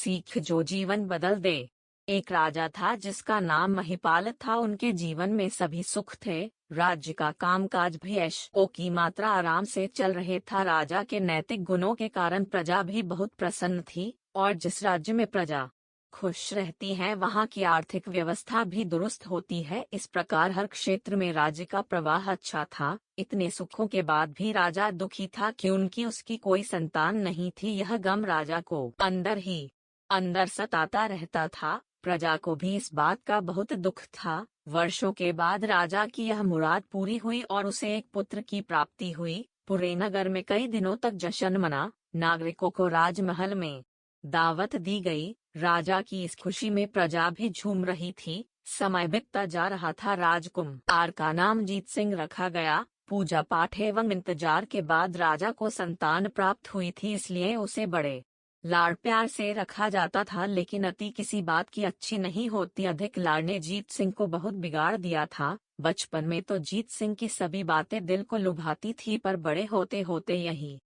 सीख जो जीवन बदल दे। एक राजा था जिसका नाम महिपाल था। उनके जीवन में सभी सुख थे। राज्य का कामकाज भी ऐशो की मात्रा आराम से चल रहे था। राजा के नैतिक गुणों के कारण प्रजा भी बहुत प्रसन्न थी, और जिस राज्य में प्रजा खुश रहती है वहाँ की आर्थिक व्यवस्था भी दुरुस्त होती है। इस प्रकार हर क्षेत्र में राज्य का प्रवाह अच्छा था। इतने सुखों के बाद भी राजा दुखी था क्योंकि उसकी कोई संतान नहीं थी। यह गम राजा को अंदर ही अंदर सताता रहता था। प्रजा को भी इस बात का बहुत दुख था। वर्षों के बाद राजा की यह मुराद पूरी हुई और उसे एक पुत्र की प्राप्ति हुई। पूरे नगर में कई दिनों तक जश्न मना। नागरिकों को राजमहल में दावत दी गई। राजा की इस खुशी में प्रजा भी झूम रही थी। समय बीतता जा रहा था। राजकुमार का नाम जीत सिंह रखा गया। पूजा पाठ एवं इंतजार के बाद राजा को संतान प्राप्त हुई थी, इसलिए उसे बड़े लाड़ प्यार से रखा जाता था। लेकिन अति किसी बात की अच्छी नहीं होती। अधिक लाड़ ने जीत सिंह को बहुत बिगाड़ दिया था। बचपन में तो जीत सिंह की सभी बातें दिल को लुभाती थी, पर बड़े होते होते यही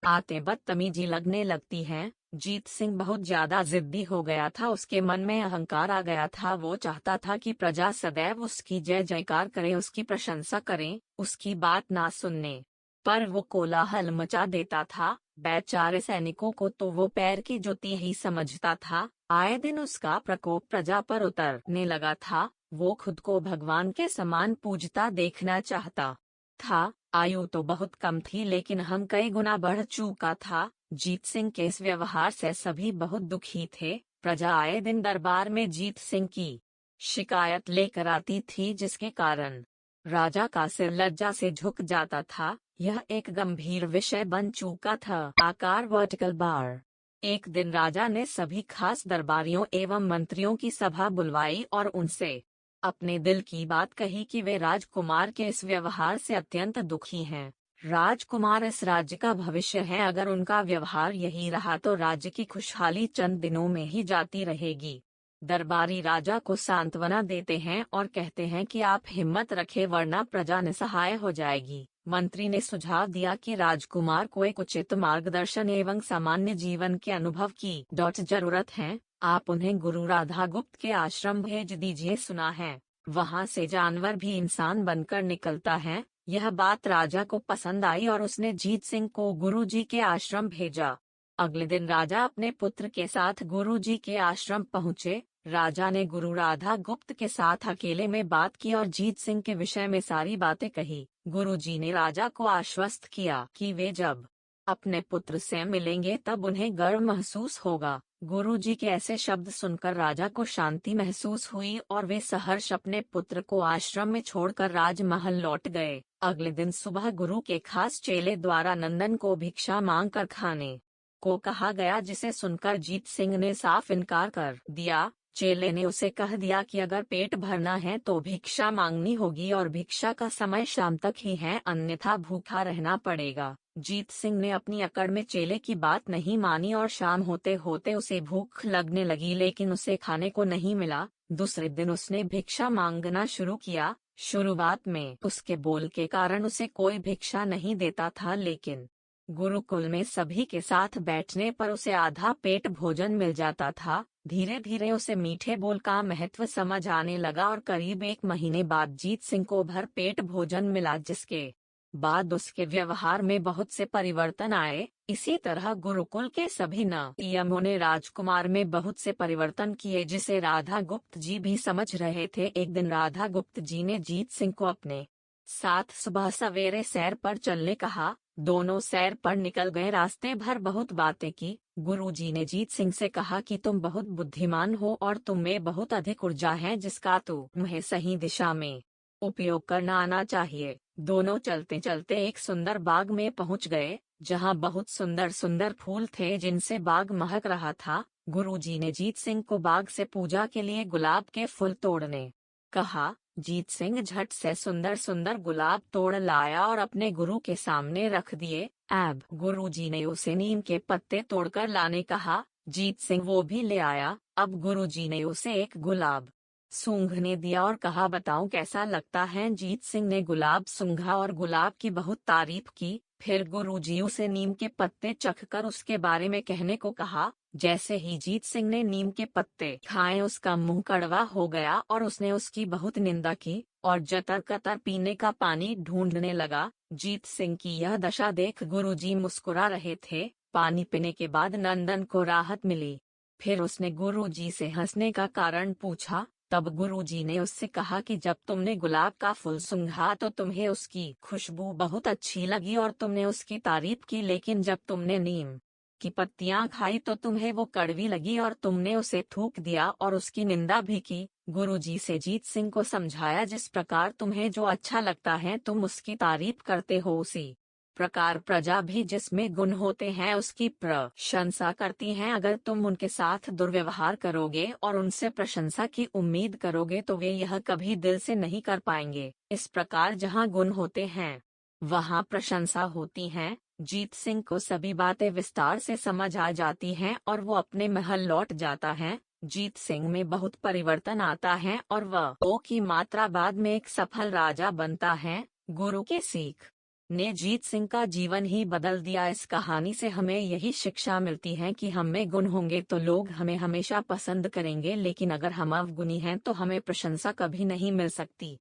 आते बदतमीजी लगने लगती है। जीत सिंह बहुत ज्यादा जिद्दी हो गया था। उसके मन में अहंकार आ गया था। वो चाहता था कि प्रजा सदैव उसकी जय जयकार करे, उसकी प्रशंसा करें, उसकी बात ना सुनने पर वो कोलाहल मचा देता था। बेचारे सैनिकों को तो वो पैर की जुती ही समझता था। आए दिन उसका प्रकोप प्रजा पर उतरने लगा था। वो खुद को भगवान के समान पूजता देखना चाहता था। आयु तो बहुत कम थी, लेकिन हम कई गुना बढ़ चुका था। जीत सिंह के इस व्यवहार से सभी बहुत दुखी थे। प्रजा आए दिन दरबार में जीत सिंह की शिकायत लेकर आती थी, जिसके कारण राजा का सिर लज्जा से झुक जाता था। यह एक गंभीर विषय बन चुका था। आकार वर्टिकल बार। एक दिन राजा ने सभी खास दरबारियों एवं मंत्रियों की सभा बुलवाई और उनसे अपने दिल की बात कही कि वे राजकुमार के इस व्यवहार से अत्यंत दुखी हैं। राजकुमार इस राज्य का भविष्य है। अगर उनका व्यवहार यही रहा तो राज्य की खुशहाली चंद दिनों में ही जाती रहेगी। दरबारी राजा को सांत्वना देते हैं और कहते हैं कि आप हिम्मत रखें, वरना प्रजा निसहाय हो जाएगी। मंत्री ने सुझाव दिया कि राजकुमार को एक उचित मार्गदर्शन एवं सामान्य जीवन के अनुभव की जरूरत है। आप उन्हें गुरु राधा गुप्त के आश्रम भेज दीजिए। सुना है वहाँ से जानवर भी इंसान बनकर निकलता है। यह बात राजा को पसंद आई और उसने जीत सिंह को गुरुजी के आश्रम भेजा। अगले दिन राजा अपने पुत्र के साथ गुरुजी के आश्रम पहुँचे। राजा ने गुरु राधा गुप्त के साथ अकेले में बात की और जीत सिंह के विषय में सारी बातें कही। गुरुजी ने राजा को आश्वस्त किया कि वे जब अपने पुत्र से मिलेंगे तब उन्हें गर्व महसूस होगा। गुरुजी के ऐसे शब्द सुनकर राजा को शांति महसूस हुई और वे सहर्ष अपने पुत्र को आश्रम में छोड़कर राजमहल लौट गए। अगले दिन सुबह गुरु के खास चेले द्वारा नंदन को भिक्षा मांगकर खाने को कहा गया, जिसे सुनकर जीत सिंह ने साफ इनकार कर दिया। चेले ने उसे कह दिया कि अगर पेट भरना है तो भिक्षा मांगनी होगी और भिक्षा का समय शाम तक ही है, अन्यथा भूखा रहना पड़ेगा। जीत सिंह ने अपनी अकड़ में चेले की बात नहीं मानी और शाम होते होते उसे भूख लगने लगी, लेकिन उसे खाने को नहीं मिला। दूसरे दिन उसने भिक्षा मांगना शुरू किया। शुरुआत में उसके बोल के कारण उसे कोई भिक्षा नहीं देता था, लेकिन गुरुकुल में सभी के साथ बैठने पर उसे आधा पेट भोजन मिल जाता था। धीरे धीरे उसे मीठे बोल का महत्व समझ आने लगा और करीब 1 महीने बाद जीत सिंह को भर पेट भोजन मिला, जिसके बाद उसके व्यवहार में बहुत से परिवर्तन आए। इसी तरह गुरुकुल के सभी नियमों ने राजकुमार में बहुत से परिवर्तन किए, जिसे राधा गुप्त जी भी समझ रहे थे। एक दिन राधा गुप्त जी ने जीत सिंह को अपने साथ सुबह सवेरे सैर पर चलने कहा। दोनों सैर पर निकल गए। रास्ते भर बहुत बातें की। गुरुजी ने जीत सिंह से कहा कि तुम बहुत बुद्धिमान हो और तुम में बहुत अधिक ऊर्जा है, जिसका तुम्हें सही दिशा में उपयोग करना आना चाहिए। दोनों चलते चलते एक सुंदर बाग में पहुंच गए, जहां बहुत सुंदर सुंदर फूल थे, जिनसे बाग महक रहा था। गुरुजी ने जीत सिंह को बाग से पूजा के लिए गुलाब के फूल तोड़ने कहा। जीत सिंह झट से सुंदर सुंदर गुलाब तोड़ लाया और अपने गुरु के सामने रख दिए। अब गुरुजी ने उसे नीम के पत्ते तोड़कर लाने कहा। जीत सिंह वो भी ले आया। अब गुरुजी ने उसे एक गुलाब सूंघने दिया और कहा, बताओ कैसा लगता है। जीत सिंह ने गुलाब सूंघा और गुलाब की बहुत तारीफ की। फिर गुरुजी उसे नीम के पत्ते चखकर उसके बारे में कहने को कहा। जैसे ही जीत सिंह ने नीम के पत्ते खाए उसका मुंह कड़वा हो गया और उसने उसकी बहुत निंदा की और जतर कतर पीने का पानी ढूंढने लगा। जीत सिंह की यह दशा देख गुरुजी मुस्कुरा रहे थे। पानी पीने के बाद नंदन को राहत मिली। फिर उसने गुरुजी से हंसने का कारण पूछा। तब गुरुजी ने उससे कहा कि जब तुमने गुलाब का फूल सूंघा तो तुम्हें उसकी खुशबू बहुत अच्छी लगी और तुमने उसकी तारीफ की, लेकिन जब तुमने नीम की पत्तियां खाई तो तुम्हें वो कड़वी लगी और तुमने उसे थूक दिया और उसकी निंदा भी की। गुरुजी से जीत सिंह को समझाया, जिस प्रकार तुम्हें जो अच्छा लगता है तुम उसकी तारीफ करते हो, उसी प्रकार प्रजा भी जिसमें गुण होते हैं उसकी प्रशंसा करती है। अगर तुम उनके साथ दुर्व्यवहार करोगे और उनसे प्रशंसा की उम्मीद करोगे तो वे यह कभी दिल से नहीं कर पाएंगे। इस प्रकार जहाँ गुण होते हैं वहाँ प्रशंसा होती है। जीत सिंह को सभी बातें विस्तार से समझ आ जाती हैं और वो अपने महल लौट जाता है। जीत सिंह में बहुत परिवर्तन आता है और वह ओ की मात्रा बाद में एक सफल राजा बनता है। गुरु के सीख ने जीत सिंह का जीवन ही बदल दिया। इस कहानी से हमें यही शिक्षा मिलती है कि हम में गुण होंगे तो लोग हमें हमेशा पसंद करेंगे, लेकिन अगर हम अवगुणी हैं तो हमें प्रशंसा कभी नहीं मिल सकती।